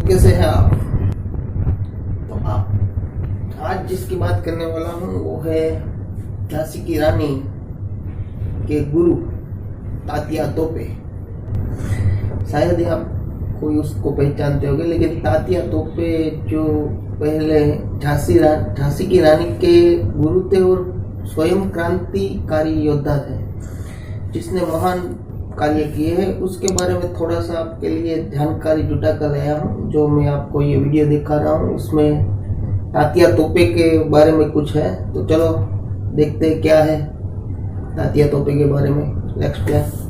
कैसे हैं आप? तो आप आज जिसकी बात करने वाला हूँ वो है झांसी की रानी के गुरु तात्या तोपे। शायद ही आप कोई उसको पहचानते होंगे, लेकिन तात्या तोपे जो पहले झांसी की रानी के गुरु थे और स्वयं क्रांतिकारी योद्धा थे जिसने महान कार्य किए हैं, उसके बारे में थोड़ा सा आपके लिए जानकारी जुटा कर लाया हूँ। जो मैं आपको ये वीडियो दिखा रहा हूँ उसमें तात्या तोपे के बारे में कुछ है, तो चलो देखते हैं क्या है तात्या तोपे के बारे में। Next plan.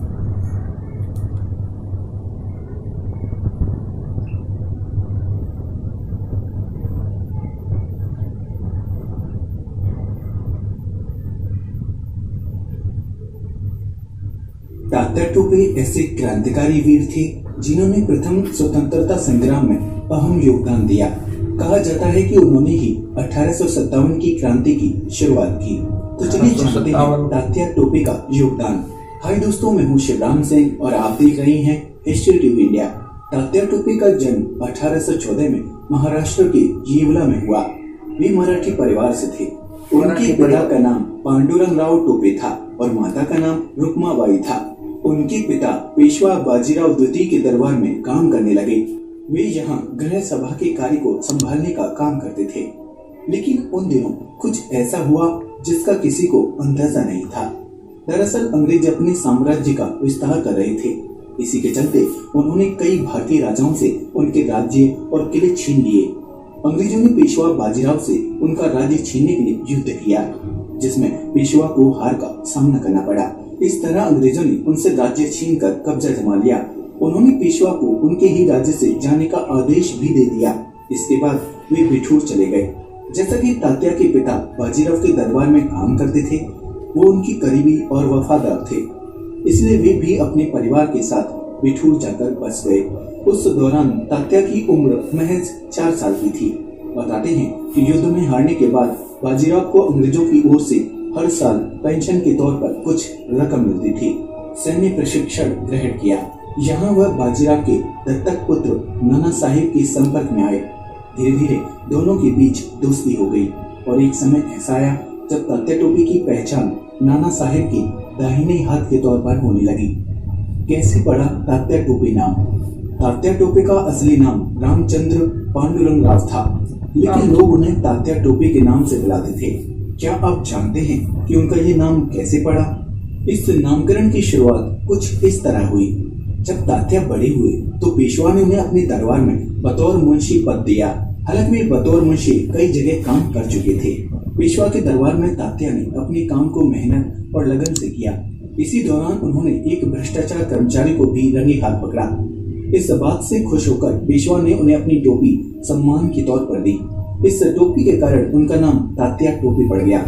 तात्या टोपे ऐसे क्रांतिकारी वीर थे जिन्होंने प्रथम स्वतंत्रता संग्राम में अहम योगदान दिया। कहा जाता है कि उन्होंने ही 1857 की क्रांति की शुरुआत की। तो चलिए जानते हैं तात्या टोपे का योगदान। हाय दोस्तों, मैं हूँ शिवराम सिंह और आप देख रहे हैं history TV India. Tatya Tope का जन्म 1814 में महाराष्ट्र के येवला में हुआ। वे मराठी परिवार से थे। उनके पिता का नाम पांडुरंगराव टोपे था और माता का नाम रुक्माबाई था। उनके पिता पेशवा बाजीराव द्वितीय के दरबार में काम करने लगे। वे यहाँ गृह सभा के कार्य को संभालने का काम करते थे, लेकिन उन दिनों कुछ ऐसा हुआ जिसका किसी को अंदाजा नहीं था। दरअसल अंग्रेज अपने साम्राज्य का विस्तार कर रहे थे। इसी के चलते उन्होंने कई भारतीय राजाओं से उनके राज्य और किले छीन लिए। अंग्रेजों ने पेशवा बाजीराव से उनका राज्य छीनने के लिए युद्ध किया, जिसमें पेशवा को हार का सामना करना पड़ा। इस तरह अंग्रेजों ने उनसे राज्य छीनकर कब्जा जमा लिया। उन्होंने पेशवा को उनके ही राज्य से जाने का आदेश भी दे दिया। इसके बाद वे बिठूर चले गए। जैसा कि तात्या के पिता बाजीराव के दरबार में काम करते थे, वो उनकी करीबी और वफादार थे, इसलिए वे भी अपने परिवार के साथ बिठूर जाकर बस गए। उस दौरान तात्या की उम्र महज 4 साल की थी। बताते हैं कि युद्ध में हारने के बाद बाजीराव को अंग्रेजों की ओर से हर साल पेंशन के तौर पर कुछ रकम मिलती थी। सैन्य प्रशिक्षण ग्रहण किया। यहाँ वह बाजीराव के दत्तक पुत्र नाना साहिब के संपर्क में आए। धीरे धीरे दोनों के बीच दोस्ती हो गई और एक समय ऐसा आया जब तात्या टोपे की पहचान नाना साहिब के दाहिने हाथ के तौर पर होने लगी। कैसे पड़ा तात्या टोपे नाम? तात्या टोपे का असली नाम रामचंद्र पांडुरंगराव था, लेकिन लोग उन्हें तात्या टोपे के नाम से बुलाते थे। क्या आप जानते हैं कि उनका ये नाम कैसे पड़ा? इस नामकरण की शुरुआत कुछ इस तरह हुई। जब तात्या बड़े हुए तो पेशवा ने उन्हें अपने दरबार में बतौर मुंशी पद दिया। हालांकि वे बतौर मुंशी कई जगह काम कर चुके थे। पेशवा के दरबार में तात्या ने अपने काम को मेहनत और लगन से किया। इसी दौरान उन्होंने एक भ्रष्टाचार कर्मचारी को भी रंगे हाथ पकड़ा। इस बात से खुश होकर पेशवा ने उन्हें अपनी टोपी सम्मान के तौर पर दी। इस टोपी के कारण उनका नाम तात्या टोपे पड़ गया।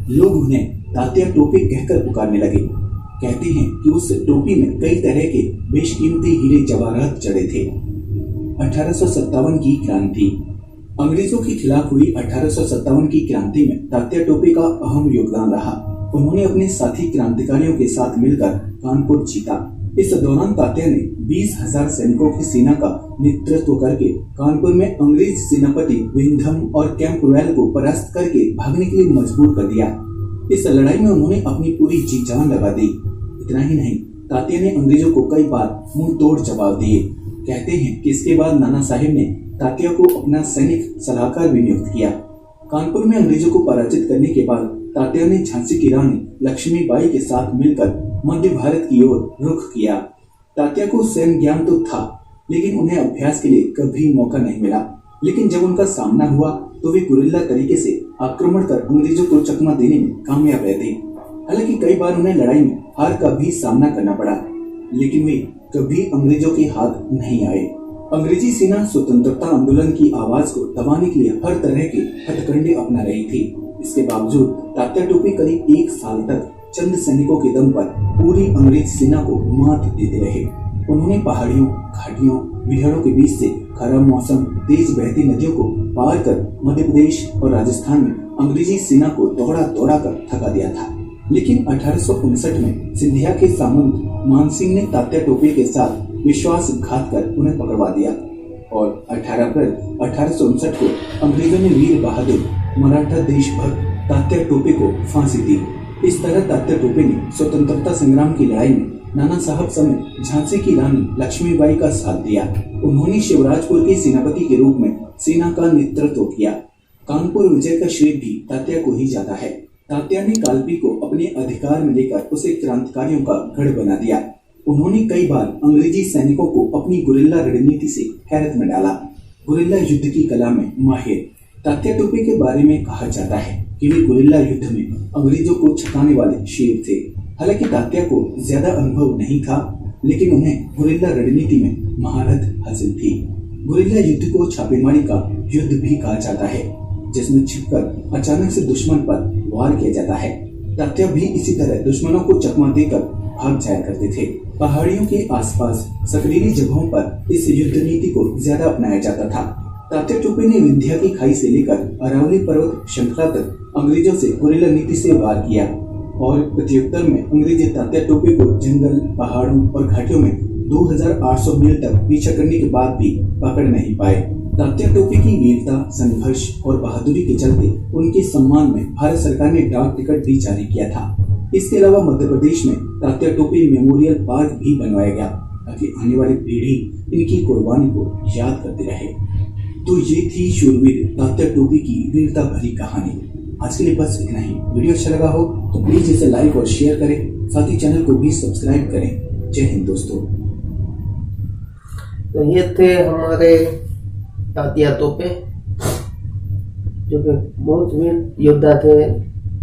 लोग उन्हें तात्या टोपे कहकर पुकारने लगे। कहते हैं कि उस टोपी में कई तरह के बेशकीमती हीरे जवाहरात जड़े थे। 1857 की क्रांति। अंग्रेजों के खिलाफ हुई 1857 की क्रांति में तात्या टोपे का अहम योगदान रहा। उन्होंने अपने साथी क्रांतिकारियों के साथ मिलकर कानपुर जीता। इस दौरान तात्या ने 20,000 सैनिकों की सेना का नेतृत्व करके कानपुर में अंग्रेज सेनापति विंधम और कैंपवेल को परास्त करके भागने के लिए मजबूर कर दिया। इस लड़ाई में उन्होंने अपनी पूरी जी जान लगा दी। इतना ही नहीं, तात्या ने अंग्रेजों को कई बार मुंह तोड़ जवाब दिए। कहते हैं कि इसके बाद नाना साहिब ने तात्या को अपना सैनिक सलाहकार भी नियुक्त किया। कानपुर में अंग्रेजों को पराजित करने के बाद तात्या ने झांसी की रानी लक्ष्मीबाई के साथ मिलकर मध्य भारत की ओर रुख किया। तात्या को सैन्य ज्ञान तो था, लेकिन उन्हें अभ्यास के लिए कभी मौका नहीं मिला। लेकिन जब उनका सामना हुआ तो वे गुरिल्ला तरीके से आक्रमण कर अंग्रेजों को चकमा देने में कामयाब रहे थे। हालांकि कई बार उन्हें लड़ाई में हार का भी सामना करना पड़ा, लेकिन वे कभी अंग्रेजों के हाथ नहीं आए। अंग्रेजी सेना स्वतंत्रता आंदोलन की आवाज को दबाने के लिए हर तरह के हथकंडे अपना रही थी। इसके बावजूद तात्या टोपे करीब 1 साल तक चंद सैनिकों के दम पर पूरी अंग्रेज सेना को मात देते रहे। उन्होंने पहाड़ियों, घाटियों, बिहड़ों के बीच से खराब मौसम, तेज बहती नदियों को पार कर मध्य प्रदेश और राजस्थान में अंग्रेजी सेना को दौड़ा दौड़ा कर थका दिया था। लेकिन 1859 में सिंधिया के सामंत मानसिंह ने तात्या टोपे के साथ विश्वासघात कर उन्हें पकड़वा दिया और 18 अप्रैल 1859 को अंग्रेजों ने वीर बहादुर मराठा देशभक्त तात्या टोपे को फांसी दी। इस तरह तात्या टोपे ने स्वतंत्रता संग्राम की लड़ाई में नाना साहब समेत झांसी की रानी लक्ष्मीबाई का साथ दिया। उन्होंने शिवराजपुर के सेनापति के रूप में सेना का नेतृत्व किया। कानपुर विजय का श्रेय भी तात्या को ही जाता है। तात्या ने कालपी को अपने अधिकार में लेकर उसे क्रांतिकारियों का गढ़ बना दिया। उन्होंने कई बार अंग्रेजी सैनिकों को अपनी गुरिल्ला रणनीति से हैरत में डाला। गुरिल्ला युद्ध की कला में माहिर तात्या टोपे के बारे में कहा जाता है कि वे गुरिल्ला युद्ध में अंग्रेजों को छकाने वाले शेर थे। हालांकि तात्या को ज्यादा अनुभव नहीं था, लेकिन उन्हें गुरिल्ला रणनीति में महारत हासिल थी। गुरिल्ला युद्ध को छापेमारी का युद्ध भी कहा जाता है, जिसमें छिपकर अचानक से दुश्मन पर वार किया जाता है। तात्या भी इसी तरह दुश्मनों को चकमा देकर भाग जाया करते थे। पहाड़ियों के आसपास सकरीली जगहों पर इस युद्ध नीति को ज्यादा अपनाया जाता था। तात्या टोपे ने विंध्या की खाई से लेकर अरावली पर्वत श्रृंखला तक अंग्रेजों से गुरिल्ला नीति से वार किया और प्रत्युत्तर में अंग्रेजी तात्या टोपे को जंगल, पहाड़ों और घाटियों में 2800 मील तक पीछा करने के बाद भी पकड़ नहीं पाए। तात्या टोपे की वीरता, संघर्ष और बहादुरी के चलते उनके सम्मान में भारत सरकार ने डाक टिकट भी जारी किया था। इसके अलावा मध्य प्रदेश में तात्या टोपे मेमोरियल पार्क भी बनवाया गया ताकि आने वाली पीढ़ी इनकी कुर्बानी को याद करती रहे। तो ये थी शूरवीर तात्या टोपे की वीरता भरी कहानी। आज के लिए बस इतना ही। वीडियो अच्छा लगा हो तो प्लीज इसे लाइक और शेयर करें, साथ ही चैनल को भी सब्सक्राइब करें। जय हिंद दोस्तों। तो ये थे हमारे तात्या टोपे, जो कि बहुत वीर योद्धा थे,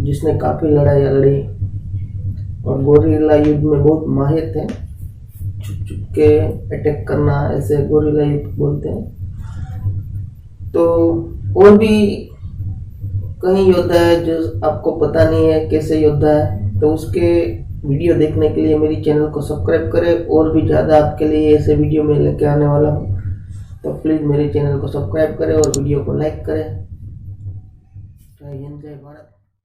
जिसने काफी लड़ाइयाँ लड़ी और गोरिल्ला युद्ध में बहुत माहिर थे। छुप छुप के अटैक करना, ऐसे गोरिल्ला युद्ध बोलते हैं। तो और भी कहीं योद्धा है जो आपको पता नहीं है कैसे योद्धा है, तो उसके वीडियो देखने के लिए मेरी चैनल को सब्सक्राइब करें। और भी ज़्यादा आपके लिए ऐसे वीडियो मैं लेके आने वाला हूँ, तो प्लीज़ मेरे चैनल को सब्सक्राइब करें और वीडियो को लाइक करें। जय हिंद, जय भारत।